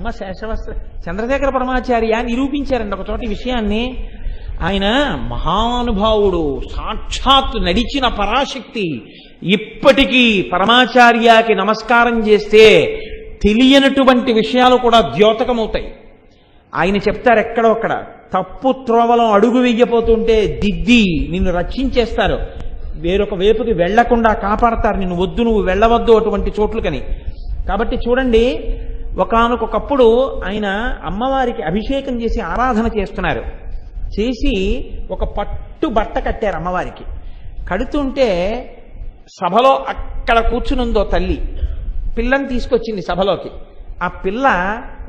అమ్మ శేషవస్త్ర చంద్రశేఖర పరమాచార్య నిరూపించారండి ఒక చోటి విషయాన్ని. ఆయన మహానుభావుడు, సాక్షాత్ నడిచిన పరాశక్తి. ఇప్పటికీ పరమాచార్యకి నమస్కారం చేస్తే తెలియనటువంటి విషయాలు కూడా ద్యోతకమవుతాయి. ఆయన చెప్తారు ఎక్కడో అక్కడ తప్పు త్రోవలో అడుగు వెయ్యపోతుంటే దిద్ది నిన్ను రక్షించేస్తారు, వేరొక వైపుకి వెళ్లకుండా కాపాడతారు, నిన్ను వద్దు నువ్వు వెళ్ళవద్దు అటువంటి చోట్లకని. కాబట్టి చూడండి, ఒకానొకప్పుడు ఆయన అమ్మవారికి అభిషేకం చేసి ఆరాధన చేస్తున్నారు. చేసి ఒక పట్టు బట్ట కట్టారు అమ్మవారికి. కడుతుంటే సభలో అక్కడ కూర్చునుందో తల్లి పిల్లని తీసుకొచ్చింది సభలోకి. ఆ పిల్ల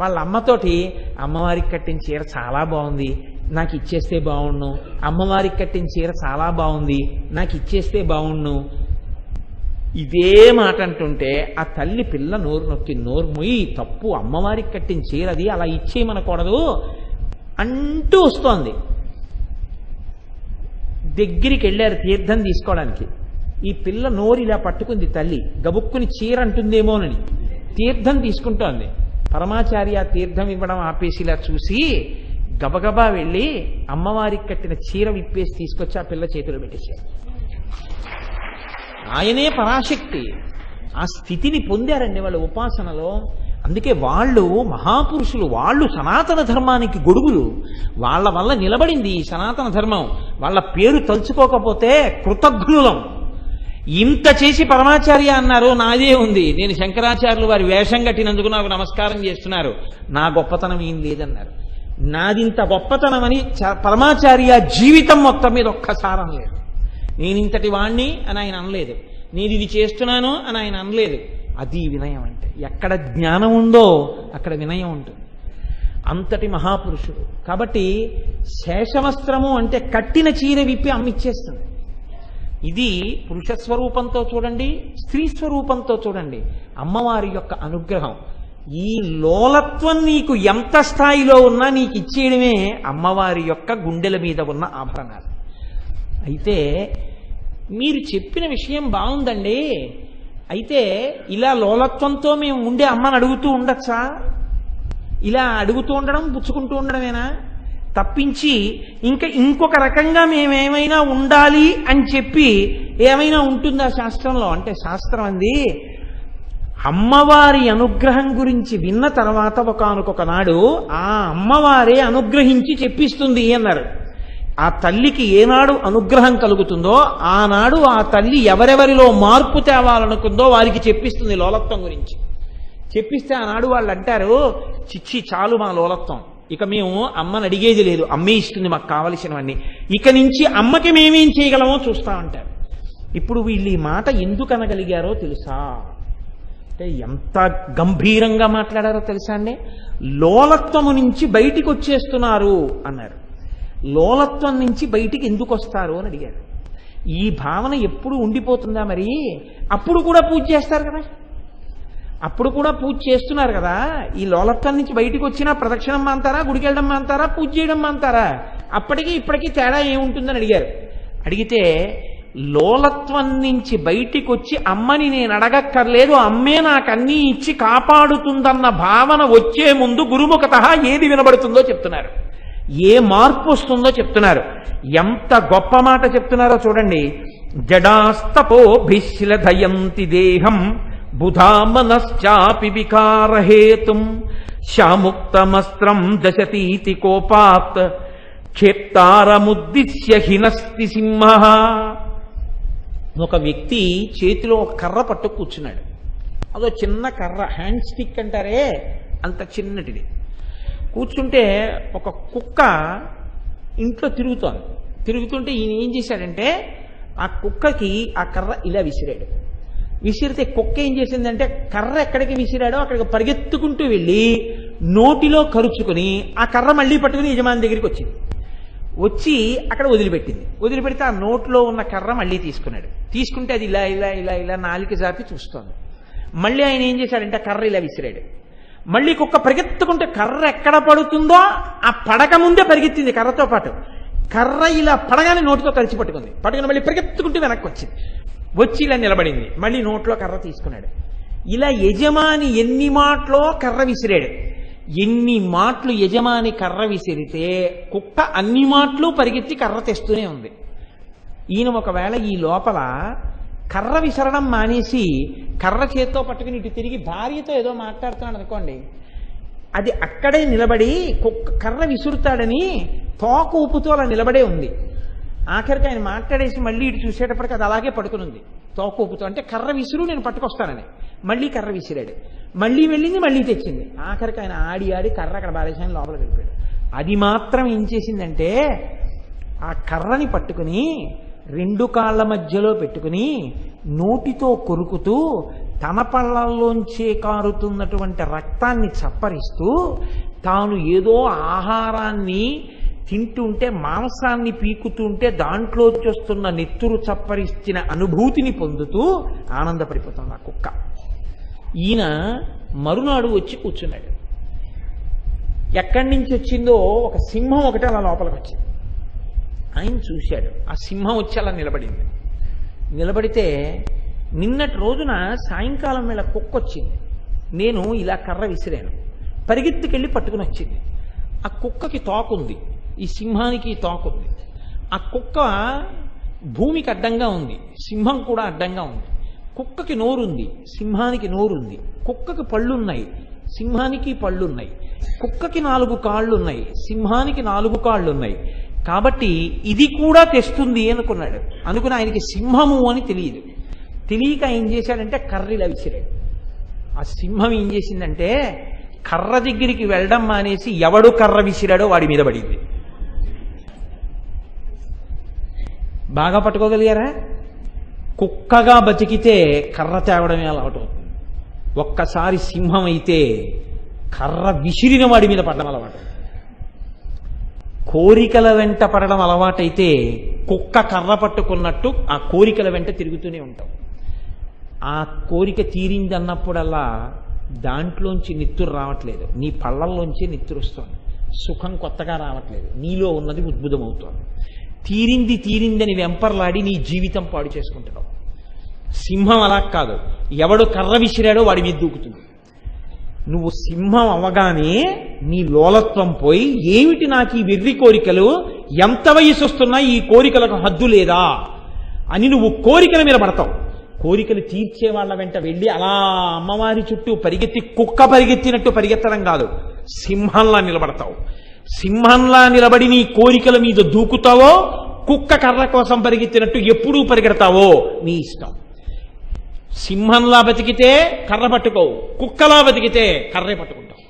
వాళ్ళ అమ్మతోటి అమ్మవారికి కట్టిన చీర చాలా బాగుంది, నాకు ఇచ్చేస్తే బాగుండు, అమ్మవారికి కట్టిన చీర చాలా బాగుంది, నాకు ఇచ్చేస్తే బాగుండు, ఇదే మాట అంటుంటే ఆ తల్లి పిల్ల నోరు నొక్కి, నోరు మొయ్యి, తప్పు, అమ్మవారికి కట్టిన చీర అది, అలా ఇచ్చేయమనకూడదు అంటూ వస్తోంది. దగ్గరికి వెళ్ళారు తీర్థం తీసుకోవడానికి. ఈ పిల్ల నోరు ఇలా పట్టుకుంది తల్లి, గబుక్కుని చీర అంటుందేమోనని తీర్థం తీసుకుంటోంది. పరమాచార్య తీర్థం ఇవ్వడం ఆపేసి ఇలా చూసి గబగబా వెళ్ళి అమ్మవారికి కట్టిన చీర విప్పేసి తీసుకొచ్చి ఆ పిల్ల చేతిలో పెట్టేశారు. ఆయనే పరాశక్తి. ఆ స్థితిని పొందారండి వాళ్ళు ఉపాసనలో. అందుకే వాళ్ళు మహాపురుషులు, వాళ్ళు సనాతన ధర్మానికి గొడుగులు. వాళ్ళ వల్ల నిలబడింది ఈ సనాతన ధర్మం. వాళ్ళ పేరు తలుచుకోకపోతే కృతజ్ఞులం. ఇంత చేసి పరమాచార్య అన్నారు, నాదే ఉంది, నేను శంకరాచార్యులు వారి వేషం కట్టినందుకు నాకు నమస్కారం చేస్తున్నారు, నా గొప్పతనం ఏం లేదన్నారు. నాదింత గొప్పతనమని పరమాచార్య జీవితం మొత్తం మీద ఒక్కసారి అనలేదు. నేను ఇంతటి వాణ్ణి అని ఆయన అనలేదు, నేను ఇది చేస్తున్నాను అని ఆయన అనలేదు. అది వినయం అంటే. ఎక్కడ జ్ఞానం ఉందో అక్కడ వినయం ఉంటుంది. అంతటి మహాపురుషుడు. కాబట్టి శేషవస్త్రము అంటే కట్టిన చీర విప్పి అమ్మిచ్చేస్తుంది. ఇది పురుష స్వరూపంతో చూడండి, స్త్రీ స్వరూపంతో చూడండి, అమ్మవారి యొక్క అనుగ్రహం. ఈ లోలత్వం నీకు ఎంత స్థాయిలో ఉన్నా నీకు ఇచ్చేయడమే అమ్మవారి యొక్క గుండెల మీద ఉన్న ఆభరణాలు. అయితే మీరు చెప్పిన విషయం బాగుందండి, అయితే ఇలా లోలత్వంతో మేము ఉండే అమ్మని అడుగుతూ ఉండొచ్చా? ఇలా అడుగుతూ ఉండడం, పుచ్చుకుంటూ ఉండడమేనా తప్పించి ఇంకొక రకంగా మేమేమైనా ఉండాలి అని చెప్పి ఏమైనా ఉంటుందా శాస్త్రంలో? అంటే శాస్త్రం అంది, అమ్మవారి అనుగ్రహం గురించి విన్న తర్వాత ఒకానొక నాడు ఆ అమ్మవారే అనుగ్రహించి చెప్పిస్తుంది అన్నారు. ఆ తల్లికి ఏనాడు అనుగ్రహం కలుగుతుందో ఆనాడు ఆ తల్లి ఎవరెవరిలో మార్పు తేవాలనుకుందో వారికి చెప్పిస్తుంది లోలత్వం గురించి. చెప్పిస్తే ఆనాడు వాళ్ళు అంటారు, చిచ్చి చాలు మా లోలత్వం, ఇక మేము అమ్మని అడిగేది లేదు, అమ్మే ఇస్తుంది మాకు కావలసినవన్నీ, ఇక నుంచి అమ్మకి మేమేం చేయగలమో చూస్తామంటారు. ఇప్పుడు వీళ్ళు ఈ మాట ఎందుకు అనగలిగారో తెలుసా? అంటే ఎంత గంభీరంగా మాట్లాడారో తెలుసా అండి? లోలత్వము నుంచి బయటికి వచ్చేస్తున్నారు అన్నారు. లోలత్వం నుంచి బయటికి ఎందుకు వస్తారు అని అడిగారు. ఈ భావన ఎప్పుడు ఉండిపోతుందా? మరి అప్పుడు కూడా పూజ చేస్తారు కదా, అప్పుడు కూడా పూజ చేస్తున్నారు కదా. ఈ లోలత్వం నుంచి బయటికి వచ్చినా ప్రదక్షిణం మాంతారా, గుడికి వెళ్ళడం మాంతారా, పూజ చేయడం మాంతారా? అప్పటికి ఇప్పటికీ తేడా ఏముంటుందని అడిగారు. అడిగితే లోలత్వం నుంచి బయటికి వచ్చి అమ్మని నేను అడగక్కర్లేదు, అమ్మే నాకు అన్నీ ఇచ్చి కాపాడుతుందన్న భావన వచ్చే ముందు గురుముఖతః ఏది వినబడుతుందో చెప్తున్నారు, ఏ మార్పు వస్తుందో చెప్తున్నారు. ఎంత గొప్ప మాట చెప్తున్నారో చూడండి. జడాస్తపోభిశ్లధయంతి దేహం బుధామనశ్చాపి వికారహేతుం శాముక్తమస్త్రం దశతీతి కోపాత్ క్షేప్తారముద్దిశ్య హినస్తి సింహ. ఒక వ్యక్తి చేతిలో ఒక కర్ర పట్టు కూర్చున్నాడు. అదో చిన్న కర్ర, హ్యాండ్ స్టిక్ అంటారే అంత చిన్నటిది. కూర్చుంటే ఒక కుక్క ఇంట్లో తిరుగుతుంటే ఈయన ఏం చేశాడంటే ఆ కుక్కకి ఆ కర్ర ఇలా విసిరాడు. విసిరితే కుక్క ఏం చేసిందంటే కర్ర ఎక్కడికి విసిరాడో అక్కడికి పరిగెత్తుకుంటూ వెళ్ళి నోటిలో కరుచుకుని ఆ కర్ర మళ్ళీ పట్టుకుని యజమాని దగ్గరికి వచ్చింది. వచ్చి అక్కడ వదిలిపెట్టింది. వదిలిపెడితే ఆ నోట్లో ఉన్న కర్ర మళ్ళీ తీసుకుంటే అది ఇలా ఇలా ఇలా ఇలా నాలిక జాపి చూస్తోంది. మళ్ళీ ఆయన ఏం చేశాడంటే కర్ర ఇలా విసిరాడు. మళ్ళీ కుక్క పరిగెత్తుకుంటే కర్ర ఎక్కడ పడుతుందో ఆ పడక ముందే పరిగెత్తింది కర్రతో పాటు. కర్ర ఇలా పడగానే నోటితో కలిసి పట్టుకుని మళ్ళీ పరిగెత్తుకుంటూ వెనక్కి వచ్చింది. వచ్చి ఇలా నిలబడింది. మళ్ళీ నోట్లో కర్ర తీసుకున్నాడు. ఇలా యజమాని ఎన్ని మాటలో కర్ర విసిరాడు. ఎన్ని మాటలు యజమాని కర్ర విసిరితే కుక్క అన్ని మాటలు పరిగెత్తి కర్ర తెస్తూనే ఉంది. ఈయన ఒకవేళ ఈ లోపల కర్ర విసరడం మానేసి కర్ర చేత్తో పట్టుకుని ఇటు తిరిగి భార్యతో ఏదో మాట్లాడుతున్నాడు అనుకోండి, అది అక్కడే నిలబడి కుక్క కర్ర విసురుతాడని తోక ఊపుతూ అలా నిలబడే ఉంది. ఆఖరికి ఆయన మాట్లాడేసి మళ్ళీ ఇటు చూసేటప్పటికి అది అలాగే పడుకుని ఉంది తోక ఊపుతూ. అంటే కర్ర విసురు, నేను పట్టుకొస్తానని. మళ్ళీ కర్ర విసిరాడు, మళ్ళీ వెళ్ళింది, మళ్ళీ తెచ్చింది. ఆఖరికి ఆయన ఆడి ఆడి కర్ర అక్కడ బాలేసాని లోపలికి వెళ్ళిపోయాడు. అది మాత్రం ఏం చేసిందంటే ఆ కర్రని పట్టుకుని రెండు కాళ్ళ మధ్యలో పెట్టుకుని నోటితో కొరుకుతూ తన పళ్ళల్లోంచే కారుతున్నటువంటి రక్తాన్ని చప్పరిస్తూ తాను ఏదో ఆహారాన్ని తింటుంటే, మాంసాన్ని పీకుతుంటే దాంట్లో వస్తున్న నెత్తురు చప్పరిస్తున్న అనుభూతిని పొందుతూ ఆనందపడిపోతుంది ఆ కుక్క. ఈయన మరునాడు వచ్చి కూర్చున్నాడు. ఎక్కడి నుంచి వచ్చిందో ఒక సింహం ఒకటి అలా లోపలికి వచ్చింది. ఆయన చూశాడు, ఆ సింహం వచ్చి అలా నిలబడింది. నిలబడితే నిన్నటి రోజున సాయంకాలం వేళ కుక్క వచ్చింది. నేను ఇలా కర్ర విసిరాను, పరిగెత్తుకెళ్ళి పట్టుకుని వచ్చింది. ఆ కుక్కకి తోకుంది, ఈ సింహానికి తోకుంది. ఆ కుక్క భూమికి అడ్డంగా ఉంది, సింహం కూడా అడ్డంగా ఉంది. కుక్కకి నోరుంది, సింహానికి నోరుంది. కుక్కకి పళ్ళున్నాయి, సింహానికి పళ్ళున్నాయి. కుక్కకి 4 కాళ్ళున్నాయి, సింహానికి 4 కాళ్ళున్నాయి. కాబట్టి ఇది కూడా తెస్తుంది అనుకున్నాడు. అనుకుని ఆయనకి సింహము అని తెలియదు. తెలియక ఏం చేశాడంటే కర్రీలా విసిరాడు. ఆ సింహం ఏం చేసిందంటే కర్ర దగ్గరికి వెళ్ళడం మానేసి ఎవడు కర్ర విసిరాడో వాడి మీద పడింది. బాగా పట్టుకోగలిగారా? కుక్కగా బతికితే కర్ర తేవడమే అలవాటు అవుతుంది. ఒక్కసారి సింహం అయితే కర్ర విసిరిన వాడి మీద పడడం అలవాటు. కోరికల వెంట పడడం అలవాటైతే కుక్క కర్ర పట్టుకున్నట్టు ఆ కోరికల వెంట తిరుగుతూనే ఉంటాం. ఆ కోరిక తీరింది అన్నప్పుడల్లా దాంట్లోంచి నిత్తురు రావట్లేదు, నీ పళ్ళల్లోంచి నిత్తురు వస్తుంది. సుఖం కొత్తగా రావట్లేదు, నీలో ఉన్నది ఉద్భుతమవుతోంది. తీరిందని వెంపర్లాడి నీ జీవితం పాడు చేసుకుంటున్నావు. సింహం అలా కాదు, ఎవడు కర్ర విసిరాడో వాడి మీద దూకుతుంది. నువ్వు సింహం అవగానే నీ లోలత్వం పోయి ఏమిటి నాకు ఈ వెర్రి కోరికలు, ఎంత వయసు వస్తున్నా ఈ కోరికలకు హద్దు లేదా అని నువ్వు కోరికల మీద పడతావు. కోరికలు తీర్చే వాళ్ళ వెంట వెళ్ళి అలా అమ్మవారి చుట్టూ పరిగెత్తి కుక్క పరిగెత్తినట్టు పరిగెత్తడం కాదు, సింహంలా నిలబడతావు. సింహంలా నిలబడి నీ కోరికల మీద దూకుతావో, కుక్క కర్ర కోసం పరిగెత్తినట్టు ఎప్పుడూ పరిగెడతావో నీ ఇష్టం. సింహంలా బతికితే కర్ర పట్టుకోవు, కుక్కలా బతికితే కర్రే పట్టుకుంటావు.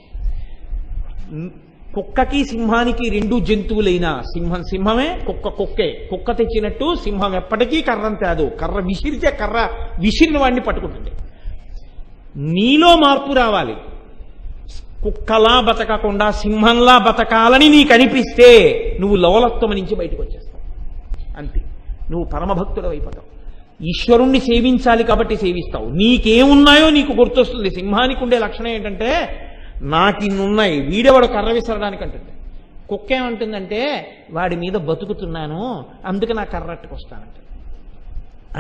కుక్కకి సింహానికి 2 జంతువులైనా సింహం సింహమే, కుక్క కుక్కే. కుక్క తెచ్చినట్టు సింహం ఎప్పటికీ కర్రను తేదు, కర్ర విసిరితే కర్ర విసిరిన వాడిని పట్టుకుంటుంది. నీలో మార్పు రావాలి. కుక్కలా బతకకుండా సింహంలా బతకాలని నీకు అనిపిస్తే నువ్వు లోలత్వం నుంచి బయటకు వచ్చేస్తావు. అంతే, నువ్వు పరమభక్తుడు అయిపోతావు. ఈశ్వరుణ్ణి సేవించాలి కాబట్టి సేవిస్తావు. నీకేమున్నాయో నీకు గుర్తొస్తుంది. సింహానికి ఉండే లక్షణం ఏంటంటే నాకు ఇన్నున్నాయి, వీడెవడు కర్ర విసరడానికి అంటుంది. కుక్క ఏమంటుందంటే వాడి మీద బతుకుతున్నాను అందుకే నా కర్రట్టుకొస్తానంట.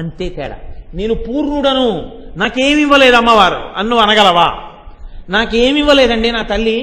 అంతే తేడా. నేను పూర్ణుడను, నాకేమి ఇవ్వలేదు అమ్మవారు అన్ను అనగలవా? నాకేమి ఇవ్వలేదండి నా తల్లి,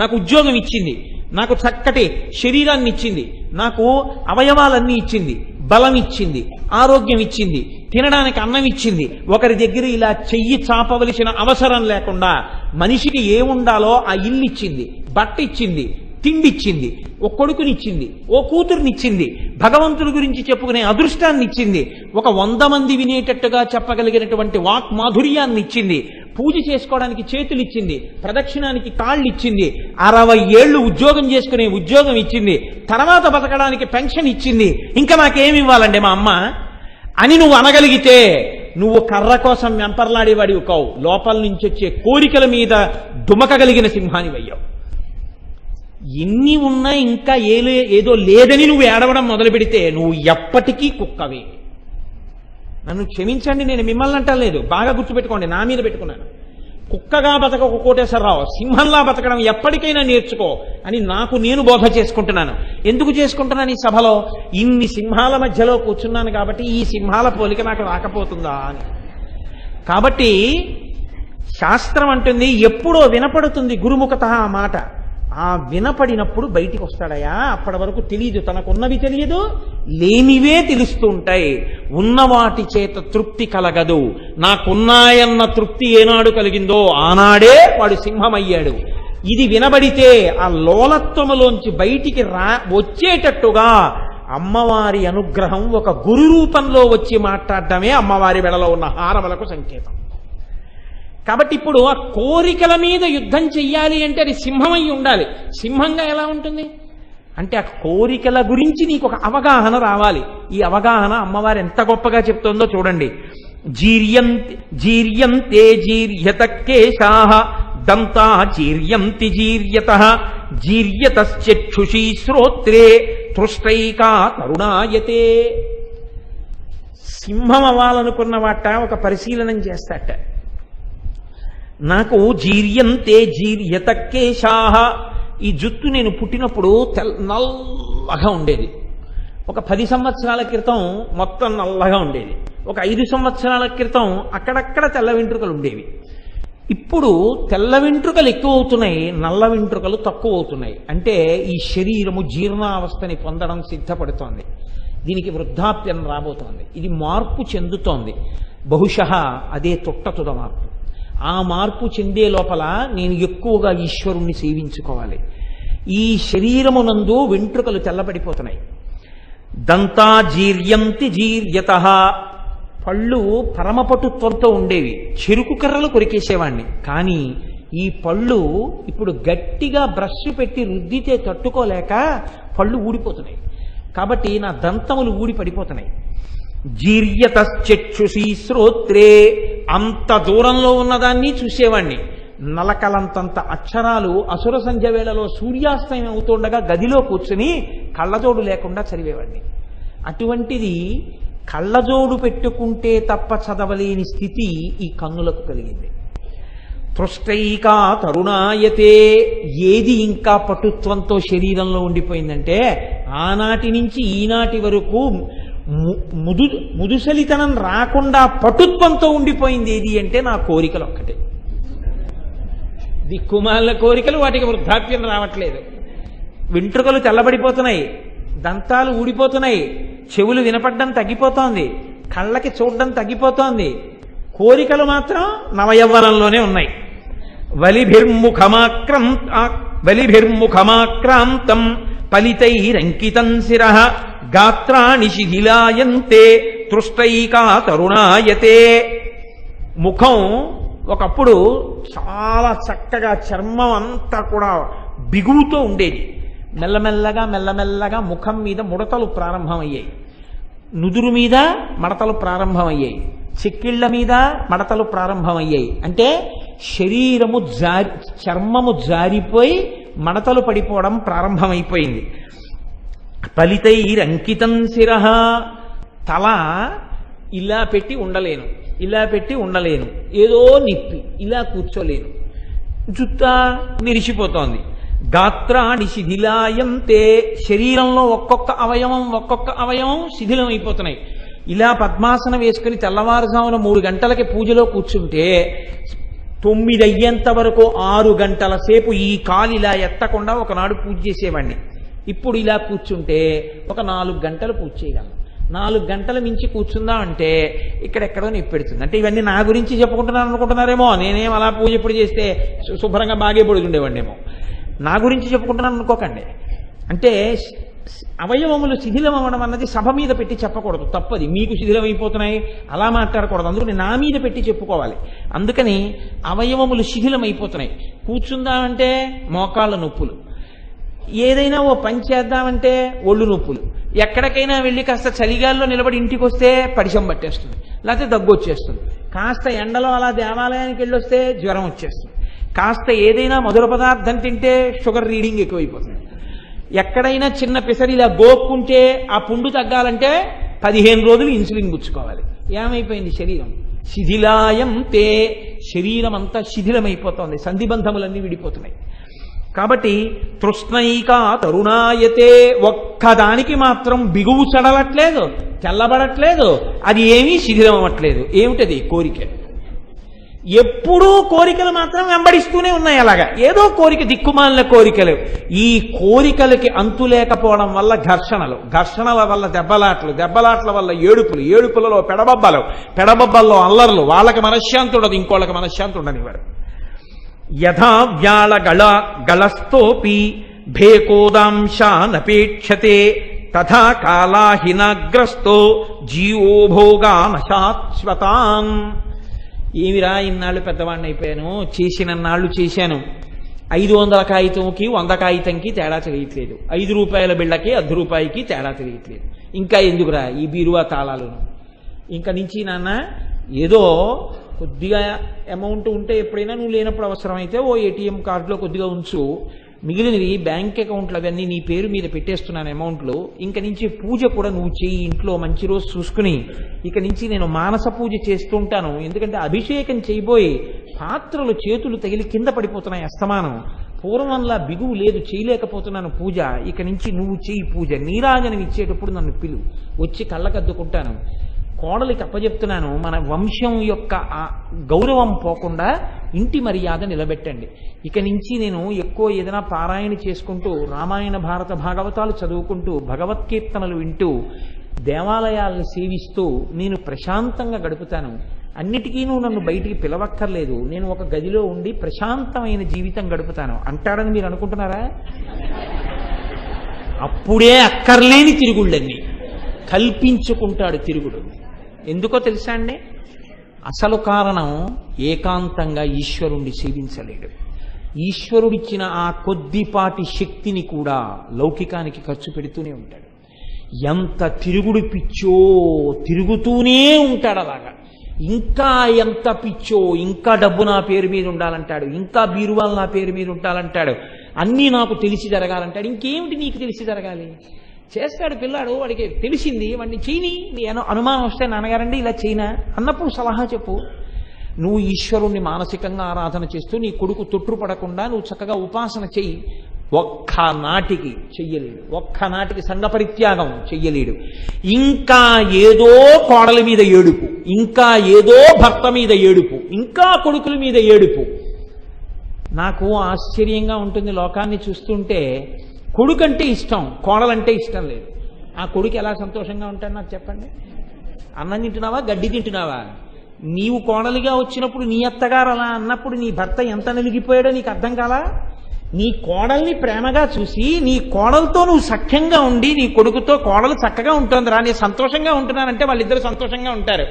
నాకు ఉద్యోగం ఇచ్చింది, నాకు చక్కటి శరీరాన్ని ఇచ్చింది, నాకు అవయవాలన్నీ ఇచ్చింది, బలం ఇచ్చింది, ఆరోగ్యం ఇచ్చింది, తినడానికి అన్నం ఇచ్చింది. ఒకరి దగ్గర ఇలా చెయ్యి చాపవలసిన అవసరం లేకుండా మనిషికి ఏముండాలో ఆ ఇల్లు ఇచ్చింది, బట్ట ఇచ్చింది, తిండిచ్చింది, ఓ కొడుకునిచ్చింది, ఓ కూతురునిచ్చింది, భగవంతుడి గురించి చెప్పుకునే అదృష్టాన్ని ఇచ్చింది, ఒక 100 మంది వినేటట్టుగా చెప్పగలిగినటువంటి వాక్ మాధుర్యాన్ని ఇచ్చింది, పూజ చేసుకోవడానికి చేతులు ఇచ్చింది, ప్రదక్షిణానికి కాళ్ళు ఇచ్చింది, 60 ఏళ్లు ఉద్యోగం చేసుకునే ఉద్యోగం ఇచ్చింది, తర్వాత బతకడానికి పెన్షన్ ఇచ్చింది. ఇంకా నాకేమి ఇవ్వాలండి మా అమ్మ అని నువ్వు అనగలిగితే నువ్వు కర్ర కోసం వెంపర్లాడేవాడివి కావు, లోపల నుంచి వచ్చే కోరికల మీద దుమకగలిగిన సింహాని వయ్యావు. ఎన్ని ఉన్నా ఇంకా ఏదో లేదని నువ్వు ఏడవడం మొదలు పెడితే నువ్వు ఎప్పటికీ కుక్కవే. నన్ను క్షమించండి, నేను మిమ్మల్ని అంటలేదు, బాగా గుర్తుపెట్టుకోండి, నా మీద పెట్టుకున్నాను. కుక్కగా బతక ఒక కోటేశ్వరరావు, సింహంలా బతకడం ఎప్పటికైనా నేర్చుకో అని నాకు నేను బోధ చేసుకుంటున్నాను. ఎందుకు చేసుకుంటున్నాను? ఈ సభలో ఇన్ని సింహాల మధ్యలో కూర్చున్నాను కాబట్టి ఈ సింహాల పోలిక నాకు రాకపోతుందా అని. కాబట్టి శాస్త్రం అంటుంది ఎప్పుడో వినపడుతుంది గురుముఖత ఆ మాట. ఆ వినపడినప్పుడు బయటికి వస్తాడయా. అప్పటి వరకు తెలియదు, తనకున్నవి తెలియదు, లేనివే తెలుస్తూ ఉంటాయి. ఉన్నవాటి చేత తృప్తి కలగదు. నాకున్నాయన్న తృప్తి ఏనాడు కలిగిందో ఆనాడే వాడు సింహమయ్యాడు. ఇది వినబడితే ఆ లోలత్వములోంచి బయటికి వచ్చేటట్టుగా అమ్మవారి అనుగ్రహం ఒక గురు రూపంలో వచ్చి మాట్లాడటమే అమ్మవారి వెడలో ఉన్న హారములకు సంకేతం. కాబట్టి ఇప్పుడు ఆ కోరికల మీద యుద్ధం చెయ్యాలి అంటే అది సింహమై ఉండాలి. సింహంగా ఎలా ఉంటుంది అంటే ఆ కోరికల గురించి నీకు ఒక అవగాహన రావాలి. ఈ అవగాహన అమ్మవారు ఎంత గొప్పగా చెప్తోందో చూడండి. జీర్యంతే జీర్యత కేశాః దంతా జీర్యంతి జీర్యతః జీర్యతశ్చక్షుషీ శ్రోత్రే తృష్టైకా తరుణాయతే. సింహం అవ్వాలనుకున్న వాట ఒక పరిశీలనం చేస్తాట. నాకు జీర్యంతే జీర్యత కేశాః, ఈ జుట్టు నేను పుట్టినప్పుడు నల్లగా ఉండేది. ఒక 10 సంవత్సరాల క్రితం మొత్తం నల్లగా ఉండేది. ఒక 5 సంవత్సరాల క్రితం అక్కడక్కడ తెల్ల వెంట్రుకలు ఉండేవి. ఇప్పుడు తెల్ల వెంట్రుకలు ఎక్కువ అవుతున్నాయి, నల్ల వెంట్రుకలు తక్కువ అవుతున్నాయి. అంటే ఈ శరీరము జీర్ణావస్థని పొందడం సిద్ధపడుతోంది. దీనికి వృద్ధాప్యం రాబోతోంది. ఇది మార్పు చెందుతోంది. బహుశః అదే తుద మార్పు. ఆ మార్పు చెందే లోపల నేను ఎక్కువగా ఈశ్వరుణ్ణి సేవించుకోవాలి. ఈ శరీరమునందు వెంట్రుకలు తెల్లబడిపోతున్నాయి. దంతా జీర్యంతి జీర్యతః, పళ్ళు పరమపటుత్వంతో ఉండేవి. చెరుకు కర్రలు కొరికేసేవాణ్ణి. కానీ ఈ పళ్ళు ఇప్పుడు గట్టిగా బ్రష్ పెట్టి రుద్దితే తట్టుకోలేక పళ్ళు ఊడిపోతున్నాయి. కాబట్టి నా దంతములు ఊడి పడిపోతున్నాయి. జీర్యతశ్చక్షుషీ శ్రోత్రే, అంత దూరంలో ఉన్నదాన్ని చూసేవాణ్ణి. నలకలంతంత అక్షరాలు అసుర సంధ్య వేళలో సూర్యాస్తమయం అవుతుండగా గదిలో కూర్చుని కళ్ళజోడు లేకుండా చదివేవాడిని. అటువంటిది కళ్ళజోడు పెట్టుకుంటే తప్ప చదవలేని స్థితి ఈ కన్నులకు కలిగింది. తృష్టైకా తరుణాయతే, ఏది ఇంకా పటుత్వంతో శరీరంలో ఉండిపోయిందంటే ఆనాటి నుంచి ఈనాటి వరకు ముదుసలితనం రాకుండా పటుత్వంతో ఉండిపోయింది ఏది అంటే నా కోరికలు ఒక్కటే. దిక్కుమాల కోరికలు, వాటికి వృద్ధాప్యం రావట్లేదు. వెంట్రుకలు తెల్లబడిపోతున్నాయి, దంతాలు ఊడిపోతున్నాయి, చెవులు వినపడ్డం తగ్గిపోతోంది, కళ్ళకి చూడడం తగ్గిపోతోంది. కోరికలు మాత్రం నవయవ్వనంలోనే ఉన్నాయి. వలిభిర్ముఖమాక్రాంతం ఫలితైరంకితం శిరః గాత్రాణి శిథిలాయంతే తృష్టైకా తరుణాయతే. ముఖం ఒకప్పుడు చాలా చక్కగా చర్మం అంతా కూడా బిగువుతో ఉండేది. మెల్లమెల్లగా మెల్లమెల్లగా ముఖం మీద ముడతలు ప్రారంభమయ్యాయి, నుదురు మీద మడతలు ప్రారంభమయ్యాయి, చెక్కిళ్ల మీద మడతలు ప్రారంభమయ్యాయి. అంటే శరీరము చర్మము జారిపోయి మడతలు పడిపోవడం ప్రారంభమైపోయింది. ఫలితైరంకితం శిరః, తల ఇలా పెట్టి ఉండలేను, ఇలా పెట్టి ఉండలేను, ఏదో నిప్పి ఇలా కూర్చోలేను, జుత్తా నిరిచిపోతోంది. గాత్రాణి శిథిలాయంతే, శరీరంలో ఒక్కొక్క అవయవం శిథిలం అయిపోతున్నాయి. ఇలా పద్మాసనం వేసుకుని తెల్లవారుజామున 3 గంటలకి పూజలో కూర్చుంటే 9 అయ్యేంత వరకు 6 గంటల సేపు ఈ కాలు ఇలా ఎత్తకుండా ఒకనాడు పూజ చేసేవాడిని. ఇప్పుడు ఇలా కూర్చుంటే ఒక 4 గంటలు పూజ చేయగలను. 4 గంటల మించి కూర్చుందా అంటే ఇక్కడెక్కడో నొప్పి పెడుతుంది. అంటే ఇవన్నీ నా గురించి చెప్పుకుంటున్నాను అనుకుంటున్నారేమో, నేనేం అలా పూజ ఎప్పుడు చేస్తే శుభ్రంగా బాగే పడుతుండేవాడినేమో. నా గురించి చెప్పుకుంటున్నాను అనుకోకండి. అంటే అవయవములు శిథిలం అవ్వడం అన్నది సభ మీద పెట్టి చెప్పకూడదు, తప్పది. మీకు శిథిలం అయిపోతున్నాయి అలా మాట్లాడకూడదు, అందుకని నా మీద పెట్టి చెప్పుకోవాలి. అందుకని అవయవములు శిథిలం అయిపోతున్నాయి. కూర్చుందామంటే మోకాళ్ళ నొప్పులు, ఏదైనా ఓ పని చేద్దామంటే ఒళ్ళు నొప్పులు, ఎక్కడికైనా వెళ్ళి కాస్త చలిగాల్లో నిలబడి ఇంటికి వస్తే పరిశం పట్టేస్తుంది, లేకపోతే దగ్గు వచ్చేస్తుంది, కాస్త ఎండలో అలా దేవాలయానికి వెళ్ళొస్తే జ్వరం వచ్చేస్తుంది, కాస్త ఏదైనా మధుర పదార్థం తింటే షుగర్ రీడింగ్ ఎక్కువైపోతుంది, ఎక్కడైనా చిన్న పిసరి ఇలా గోక్కుంటే ఆ పుండు తగ్గాలంటే 15 రోజులు ఇన్సులిన్ పుచ్చుకోవాలి. ఏమైపోయింది శరీరం? శిథిలాయంతే, శరీరం అంతా శిథిలమైపోతోంది, సంధిబంధములన్నీ విడిపోతున్నాయి. కాబట్టి తృష్ణైకా తరుణాయతే, ఒక్కదానికి మాత్రం బిగువు చడలట్లేదు, తెల్లబడట్లేదు, అది ఏమీ శిథిలం అవ్వట్లేదు. ఏమిటది? కోరిక. ఎప్పుడూ కోరికలు మాత్రం వెంబడిస్తూనే ఉన్నాయి. అలాగా ఏదో కోరిక, దిక్కుమాలిన కోరికలు. ఈ కోరికలకి అంతు లేకపోవడం వల్ల ఘర్షణల వల్ల దెబ్బలాట్ల వల్ల ఏడుపులలో పెడబబ్బల్లో అల్లర్లు, వాళ్ళకి మనశ్శాంతి ఉండదు, ఇంకోళ్ళకి మనశ్శాంతి ఉండనివారు. యథా వ్యాళ గళస్థోపి భేకోదాంశానపేక్షతే తథా కాలాహినాగ్రస్తో జీవో భోగాన్ శాశ్వతాన్. ఏమిరా ఇన్నాళ్ళు పెద్దవాడిని అయిపోయాను, చేసినన్నాళ్ళు చేశాను, 500 కాగితంకి 100 కాగితంకి తేడా తెలియట్లేదు, 5 రూపాయల బిళ్ళకి 1 రూపాయికి తేడా తెలియట్లేదు, ఇంకా ఎందుకురా ఈ బీరువా తాళాలను. ఇంకా నుంచి నాన్న ఏదో కొద్దిగా అమౌంట్ ఉంటే ఎప్పుడైనా నువ్వు లేనప్పుడు అవసరమైతే ఓ ఏటీఎం కార్డులో కొద్దిగా ఉంచు, మిగిలినవి బ్యాంక్ అకౌంట్లు అవన్నీ నీ పేరు మీద పెట్టేస్తున్నాను అమౌంట్లు. ఇంక నుంచి పూజ కూడా నువ్వు చెయ్యి, ఇంట్లో మంచి రోజు చూసుకుని. ఇక నుంచి నేను మానస పూజ చేస్తుంటాను, ఎందుకంటే అభిషేకం చేయబోయి పాత్రలు చేతులు తగిలి కింద పడిపోతున్నాయి అస్తమానం. పూర్వంలా బిగువు లేదు, చేయలేకపోతున్నాను పూజ. ఇక నుంచి నువ్వు చెయ్యి పూజ. నీరాజనం ఇచ్చేటప్పుడు నన్ను పిలు, వచ్చి కళ్ళకద్దుకుంటాను. కోడలికి అప్పచెప్తున్నాను, మన వంశం యొక్క ఆ గౌరవం పోకుండా ఇంటి మర్యాద నిలబెట్టండి. ఇక నుంచి నేను ఎక్కువ ఏదైనా పారాయణ చేసుకుంటూ, రామాయణ భారత భాగవతాలు చదువుకుంటూ, భగవత్కీర్తనలు వింటూ, దేవాలయాలను సేవిస్తూ నేను ప్రశాంతంగా గడుపుతాను. అన్నిటికీ నువ్వు నన్ను బయటికి పిలవక్కర్లేదు, నేను ఒక గదిలో ఉండి ప్రశాంతమైన జీవితం గడుపుతాను అంటాడని మీరు అనుకుంటున్నారా? అప్పుడే అక్కర్లేని తిరుగుళ్ళన్నీ కల్పించుకుంటాడు తిరుగుడు. ఎందుకో తెలుసా అండి? అసలు కారణం ఏకాంతంగా ఈశ్వరుణ్ణి సేవించలేడు. ఈశ్వరుడిచ్చిన ఆ కొద్దిపాటి శక్తిని కూడా లౌకికానికి ఖర్చు పెడుతూనే ఉంటాడు. ఎంత తిరుగుడు పిచ్చో, తిరుగుతూనే ఉంటాడు అలాగా. ఇంకా ఎంత పిచ్చో, ఇంకా డబ్బు నా పేరు మీద ఉండాలంటాడు, ఇంకా బీరువాలు నా పేరు మీద ఉండాలంటాడు, అన్నీ నాకు తెలిసి జరగాలంటాడు. ఇంకేమిటి నీకు తెలిసి జరగాలి? చేస్తాడు పిల్లాడు, వాడికి తెలిసింది, వాడిని చేయని. నీ అనుమానం వస్తే నాన్నగారండి ఇలా చేయనా అన్నప్పుడు సలహా చెప్పు. నువ్వు ఈశ్వరుణ్ణి మానసికంగా ఆరాధన చేస్తూ నీ కొడుకు తొట్టుపడకుండా నువ్వు చక్కగా ఉపాసన చెయ్యి. ఒక్కనాటికి చెయ్యలేడు, ఒక్కనాటికి సంఘ పరిత్యాగం చెయ్యలేడు. ఇంకా ఏదో కోడల మీద ఏడుపు, ఇంకా ఏదో భర్త మీద ఏడుపు, ఇంకా కొడుకుల మీద ఏడుపు. నాకు ఆశ్చర్యంగా ఉంటుంది లోకాన్ని చూస్తుంటే. కొడుకంటే ఇష్టం, కోడలంటే ఇష్టం లేదు. ఆ కొడుకు ఎలా సంతోషంగా ఉంటాడు నాకు చెప్పండి? అన్నం తింటున్నావా, గడ్డి తింటున్నావా? నీవు కోడలిగా వచ్చినప్పుడు నీ అత్తగారు అలా అన్నప్పుడు నీ భర్త ఎంత నలిగిపోయాడో నీకు అర్థం కాలా? నీ కోడల్ని ప్రేమగా చూసి, నీ కోడలతో నువ్వు సఖ్యంగా ఉండి, నీ కొడుకుతో కోడలు చక్కగా ఉంటుందిరా, నేను సంతోషంగా ఉంటున్నానంటే వాళ్ళిద్దరు సంతోషంగా ఉంటారు.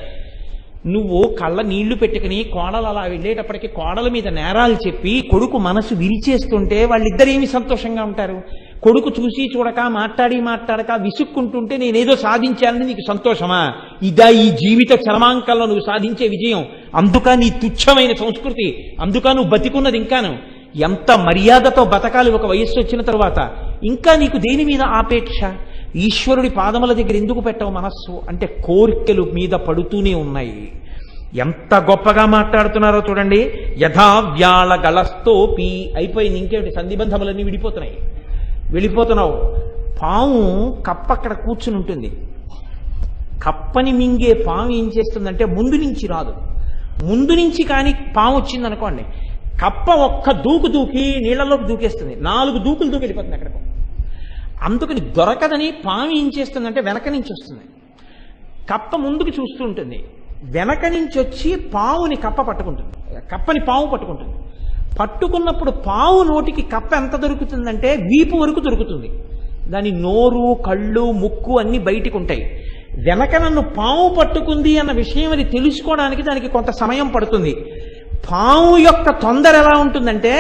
నువ్వు కళ్ళ నీళ్లు పెట్టుకుని కోడలు అలా వెళ్ళేటప్పటికీ కోడల మీద నేరాలు చెప్పి కొడుకు మనసు విరిచేస్తుంటే వాళ్ళిద్దరు ఏమి సంతోషంగా ఉంటారు? కొడుకు చూసి చూడక, మాట్లాడక విసుక్కుంటుంటే నేనేదో సాధించాలని నీకు సంతోషమా? ఇదా ఈ జీవిత చరమాంకంలో నువ్వు సాధించే విజయం? అందుక నీ తుచ్చమైన సంస్కృతి, అందుక నువ్వు బతికున్నది ఇంకాను. ఎంత మర్యాదతో బతకాలి ఒక వయస్సు వచ్చిన తర్వాత. ఇంకా నీకు దేని మీద ఆపేక్ష? ఈశ్వరుడి పాదముల దగ్గర ఎందుకు పెట్టవు మనస్సు అంటే కోరికలు మీద పడుతూనే ఉన్నాయి. ఎంత గొప్పగా మాట్లాడుతున్నారో చూడండి. యథా వ్యాళ గళస్థోపి అయిపోయింది. ఇంకేమిటి? సంధిబంధములన్నీ వెళ్ళిపోతున్నావు. పాము కప్ప అక్కడ కూర్చుని ఉంటుంది. కప్పని మింగే పాము ఏం చేస్తుందంటే ముందు నుంచి రాదు. ముందు నుంచి కానీ పాము వచ్చిందనుకోండి, కప్ప ఒక్క దూకి నీళ్లలోకి దూకేస్తుంది. 4 దూకులు దూకి వెళ్ళిపోతుంది అక్కడికి. అందుకని దొరకదని పాము ఏం చేస్తుందంటే వెనక నుంచి వస్తుంది. కప్ప ముందుకు చూస్తూ ఉంటుంది, వెనక నుంచి వచ్చి పావుని కప్పని పాము పట్టుకుంటుంది. పట్టుకున్నప్పుడు పావు నోటికి కప్ప ఎంత దొరుకుతుందంటే వీపు వరకు దొరుకుతుంది. దాని నోరు, కళ్ళు, ముక్కు అన్ని బయటికి ఉంటాయి. వెనక నన్ను పాము పట్టుకుంది అన్న విషయం అది తెలుసుకోవడానికి దానికి కొంత సమయం పడుతుంది. పాము యొక్క తొందర ఎలా ఉంటుందంటే,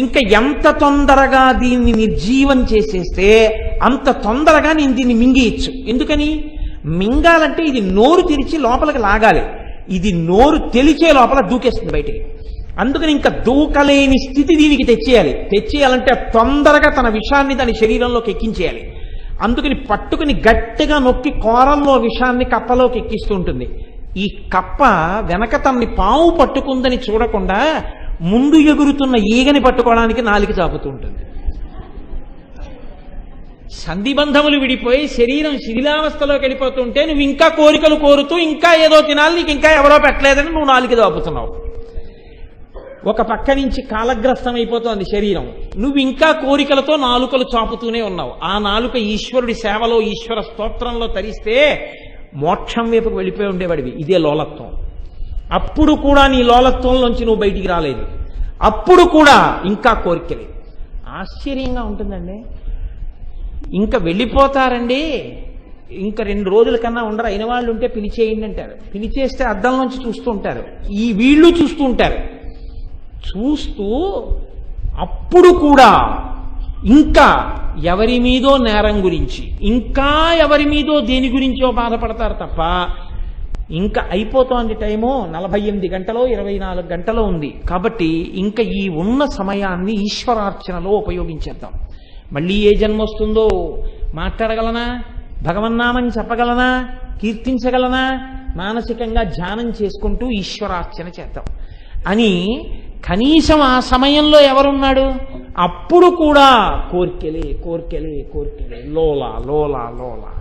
ఇంకా ఎంత తొందరగా దీన్ని నిర్జీవం చేసేస్తే అంత తొందరగా నేను దీన్ని మింగేయచ్చు. ఎందుకని? మింగాలంటే ఇది నోరు తెరిచి లోపలికి లాగాలి. ఇది నోరు తెలిచే లోపల దూకేస్తుంది బయటికి. అందుకని ఇంకా దూకలేని స్థితి దీనికి తెచ్చేయాలంటే తొందరగా తన విషాన్ని దాని శరీరంలోకి ఎక్కించేయాలి. అందుకని పట్టుకుని గట్టిగా నొక్కి కోరల్లో విషాన్ని కప్పలోకి ఎక్కిస్తూ ఉంటుంది. ఈ కప్ప వెనక తనని పాము పట్టుకుందని చూడకుండా ముందు ఎగురుతున్న ఈగని పట్టుకోవడానికి నాలిక చాపుతూ ఉంటుంది. సంధిబంధములు విడిపోయి శరీరం శిథిలావస్థలోకి వెళ్ళిపోతుంటే నువ్వు ఇంకా కోరికలు కోరుతూ ఇంకా ఏదో తినాలి, నీకు ఇంకా ఎవరో పెట్టలేదని నువ్వు నాలిక చాపుతున్నావు. ఒక పక్క నుంచి కాలగ్రస్తం అయిపోతోంది శరీరం, నువ్వు ఇంకా కోరికలతో నాలుకలు చాపుతూనే ఉన్నావు. ఆ నాలుక ఈశ్వరుడి సేవలో ఈశ్వర స్తోత్రంలో తరిస్తే మోక్షం వైపుకు వెళ్ళిపోయి ఉండేవాడివి. ఇదే లోలత్వం. అప్పుడు కూడా నీ లోలత్వంలోంచి నువ్వు బయటికి రాలేదు, అప్పుడు కూడా ఇంకా కోరికలే. ఆశ్చర్యంగా ఉంటుందండి. ఇంకా వెళ్ళిపోతారండి, ఇంకా 2 రోజుల కన్నా ఉండరు, అయిన వాళ్ళు ఉంటే పిలిచేయండి అంటారు. పిలిచేస్తే అద్దంలోంచి చూస్తూ ఉంటారు, ఈ వీళ్ళు చూస్తూ ఉంటారు. చూస్తూ అప్పుడు కూడా ఇంకా ఎవరి మీదో నేరం గురించి, ఇంకా ఎవరి మీదో దేని గురించో బాధపడతారు తప్ప ఇంకా అయిపోతోంది టైము. 48 గంటలో 24 గంటలో ఉంది కాబట్టి ఇంకా ఈ ఉన్న సమయాన్ని ఈశ్వరార్చనలో ఉపయోగించేద్దాం. మళ్ళీ ఏ జన్మ వస్తుందో మాట్లాడగలనా, భగవన్నామం చెప్పగలనా, కీర్తించగలనా, మానసికంగా ధ్యానం చేసుకుంటూ ఈశ్వరార్చన చేద్దాం అని. కనీసం ఆ సమయంలో ఎవరున్నాడు? అప్పుడు కూడా కోర్కెలే కోర్కెలే కోర్కెలే, లోలా లోలా లోలా.